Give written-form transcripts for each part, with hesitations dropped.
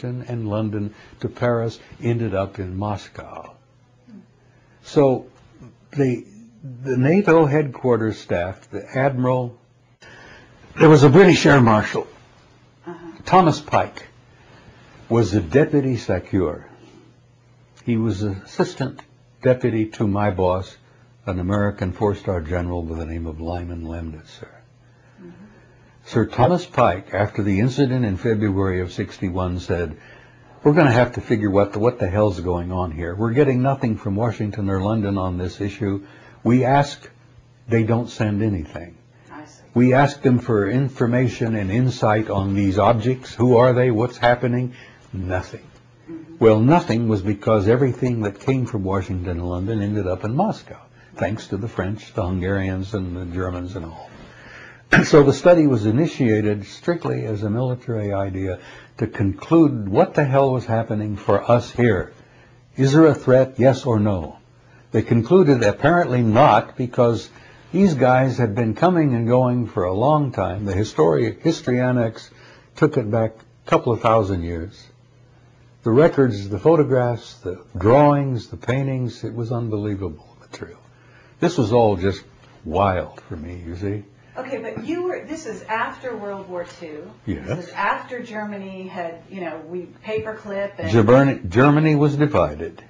and London to Paris ended up in Moscow. So the NATO headquarters staff, the admiral, there was a British air marshal, Thomas Pike, was the deputy secure. He was assistant deputy to my boss, an American four-star general by the name of Lyman Lemnitzer. Sir Thomas Pike, after the incident in February of '61, said, we're going to have to figure what the hell's going on here. We're getting nothing from Washington or London on this issue. We ask, they don't send anything. We ask them for information and insight on these objects. Who are they? What's happening? Nothing. Well, nothing was because everything that came from Washington and London ended up in Moscow, thanks to the French, the Hungarians, and the Germans and all. So the study was initiated strictly as a military idea to conclude what the hell was happening for us here. Is there a threat, yes or no? They concluded apparently not, because these guys had been coming and going for a long time. The History Annex took it back a couple of thousand years. The records, the photographs, the drawings, the paintings, it was unbelievable material. This was all just wild for me, you see. Okay, but this is after World War II. Yes. This is after Germany had, paperclip and... Germany was divided.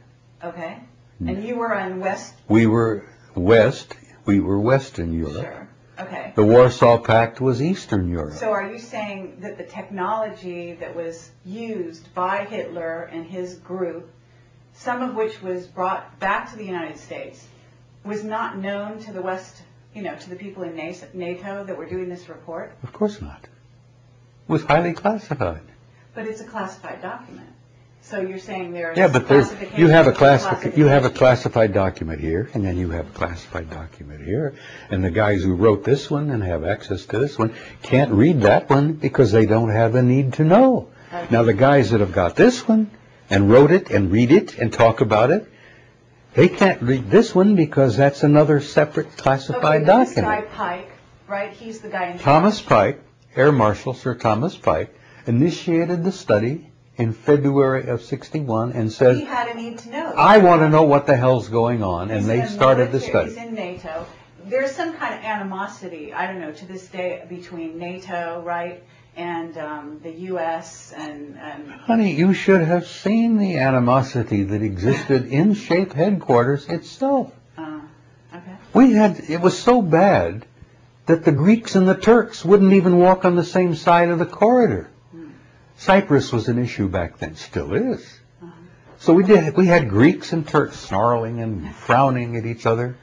Okay. And you were on West... We were West. We were Western Europe. Sure. Okay. The Warsaw Pact was Eastern Europe. So are you saying that the technology that was used by Hitler and his group, some of which was brought back to the United States, was not known to the West, to the people in NATO that were doing this report? Of course not. It was highly classified. But it's a classified document. So you're saying there is you have a classified document here, and then you have a classified document here, and the guys who wrote this one and have access to this one can't read that one because they don't have the need to know. Okay. Now the guys that have got this one and wrote it and read it and talk about it, they can't read this one because that's another separate classified document. This guy Pike, right? He's the guy in charge. Thomas Pike, Air Marshal Sir Thomas Pike, initiated the study in February of '61 and said, he had a need to know. I want to know what the hell's going on, and they started the study. He's in NATO. There's some kind of animosity, I don't know, to this day between NATO, right, and the U.S. and... Honey, you should have seen the animosity that existed in SHAPE headquarters itself. Okay. It was so bad that the Greeks and the Turks wouldn't even walk on the same side of the corridor. Cyprus was an issue back then, still is. So we had Greeks and Turks snarling and frowning at each other,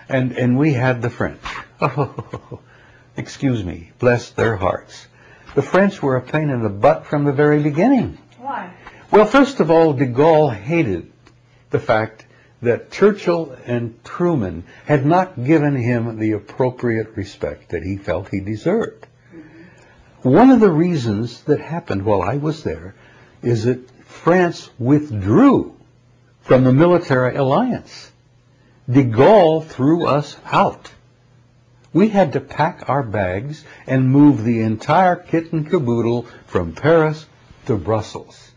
and we had the French. Oh, excuse me, bless their hearts. The French were a pain in the butt from the very beginning. Why? Well, first of all, de Gaulle hated the fact that Churchill and Truman had not given him the appropriate respect that he felt he deserved. One of the reasons that happened while I was there is that France withdrew from the military alliance. De Gaulle threw us out. We had to pack our bags and move the entire kit and caboodle from Paris to Brussels.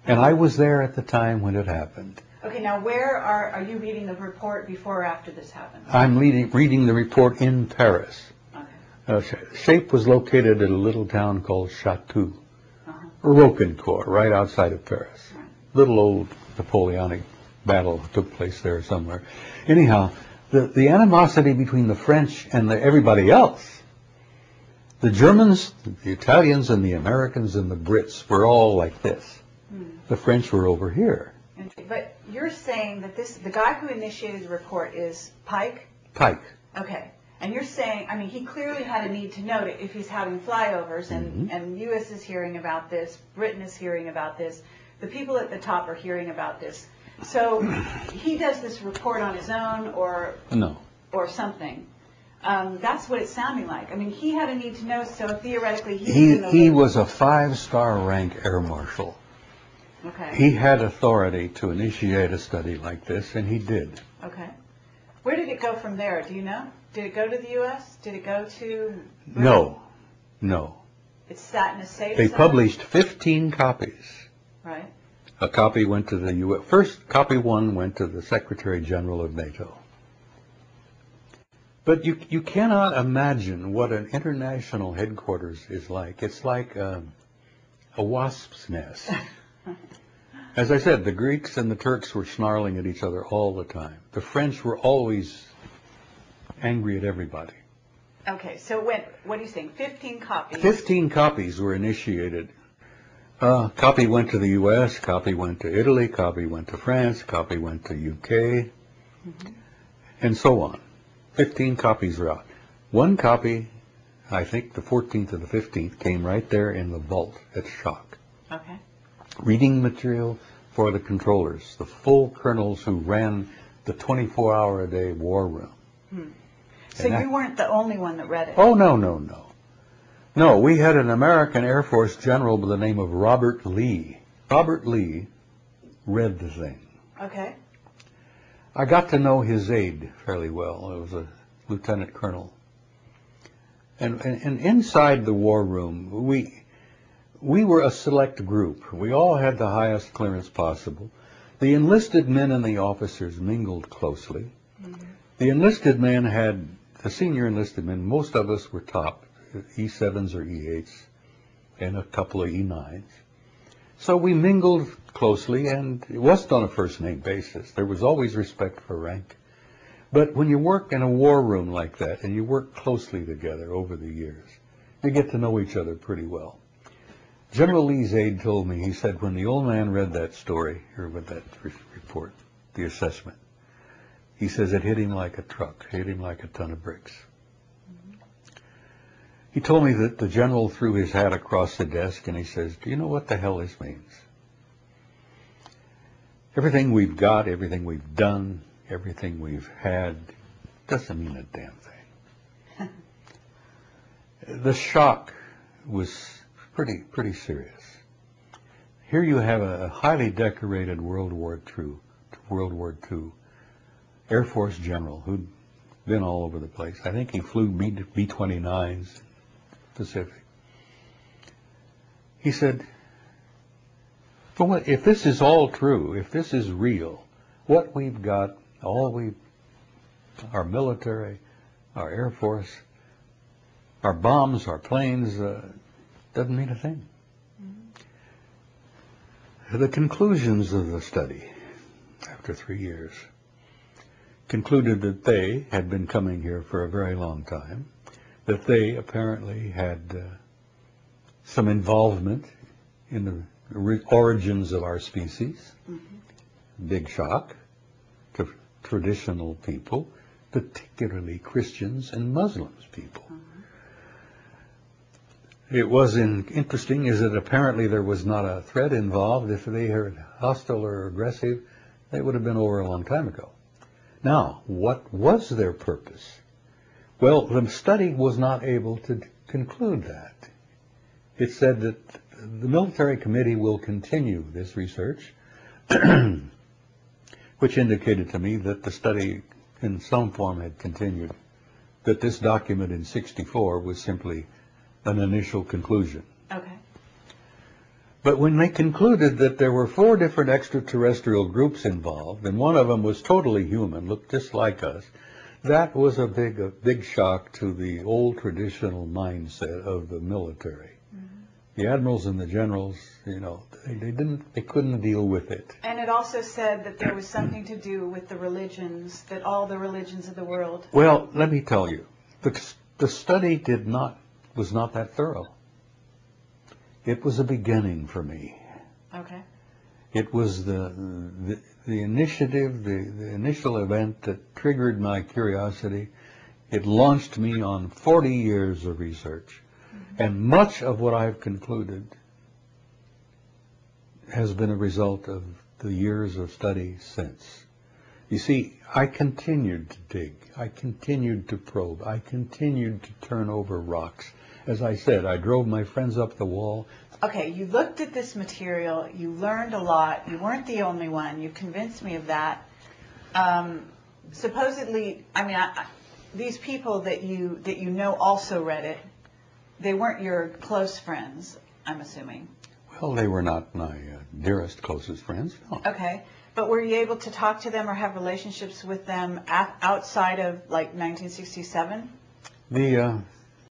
And I was there at the time when it happened. Okay, now where are you reading the report before or after this happened? I'm reading the report in Paris. SHAPE was located at a little town called Chatou, Rocancourt, right outside of Paris. Little old Napoleonic battle took place there somewhere. Anyhow, the animosity between the French and everybody else, the Germans, the Italians, and the Americans and the Brits were all like this. The French were over here. But you're saying that the guy who initiated the report is Pike? Pike. Okay. And you're saying, I mean, he clearly had a need to know it if he's having flyovers, and the U.S. is hearing about this, Britain is hearing about this, the people at the top are hearing about this. So he does this report on his own or something. That's what it's sounding like. I mean, he had a need to know, so theoretically he was a 5-star rank air marshal. Okay. He had authority to initiate a study like this, and he did. Okay. Where did it go from there? Do you know? Did it go to the U.S.? Did it go to... No. It sat in a safe They zone? published 15 copies Right. A copy went to the U.S. First, copy one went to the Secretary General of NATO. But you cannot imagine what an international headquarters is like. It's like a wasp's nest. As I said, the Greeks and the Turks were snarling at each other all the time. The French were always angry at everybody. Okay, so what do you think? 15 copies? 15 copies were initiated. Copy went to the U.S., copy went to Italy, copy went to France, copy went to UK, and so on. 15 copies were out. One copy, I think the 14th or the 15th, came right there in the vault at Shock. Okay. Reading material for the controllers, the full colonels who ran the 24-hour-a-day war room. So you weren't the only one that read it? Oh, no, no, no. No, we had an American Air Force general by the name of Robert Lee. Robert Lee read the thing. Okay. I got to know his aide fairly well. It was a lieutenant colonel. And inside the war room, we were a select group. We all had the highest clearance possible. The enlisted men and the officers mingled closely. The enlisted men had, the senior enlisted men, most of us were top, E7s or E8s, and a couple of E9s. So we mingled closely, and it wasn't on a first-name basis. There was always respect for rank. But when you work in a war room like that, and you work closely together over the years, you get to know each other pretty well. General Lee's aide told me, he said, when the old man read that story, or with that report, the assessment, he says it hit him like a truck, hit him like a ton of bricks. He told me that the general threw his hat across the desk and he says, do you know what the hell this means? Everything we've got, everything we've done, everything we've had, doesn't mean a damn thing. The shock was pretty serious. Here you have a highly decorated World War II Air Force general who'd been all over the place. I think he flew B-29s Pacific. He said, if this is all true, if this is real, what we've got, our military, our Air Force, our bombs, our planes, doesn't mean a thing. The conclusions of the study, after 3 years, concluded that they had been coming here for a very long time, that they apparently had some involvement in the origins of our species. Big shock to traditional people, particularly Christians and Muslims people. It was interesting is that apparently there was not a threat involved. If they were hostile or aggressive, they would have been over a long time ago. Now, what was their purpose? Well, the study was not able to conclude that. It said that the military committee will continue this research, which indicated to me that the study in some form had continued, that this document in '64 was simply an initial conclusion. Okay. But when they concluded that there were 4 different extraterrestrial groups involved, and one of them was totally human, looked just like us, that was a big shock to the old traditional mindset of the military. The admirals and the generals, you know, they couldn't deal with it. And it also said that there was something to do with the religions, that all the religions of the world. Well, let me tell you, the study was not that thorough. It was a beginning for me. Okay. It was the initiative, the initial event that triggered my curiosity. It launched me on 40 years of research. And much of what I've concluded has been a result of the years of study since. You see, I continued to dig. I continued to probe. I continued to turn over rocks. As I said, I drove my friends up the wall. Okay, you looked at this material, you learned a lot, you weren't the only one, you convinced me of that. Supposedly, I mean, these people that you know also read it, they weren't your close friends, I'm assuming. Well, they were not my dearest, closest friends, no. Okay. But were you able to talk to them or have relationships with them outside of, like, 1967? The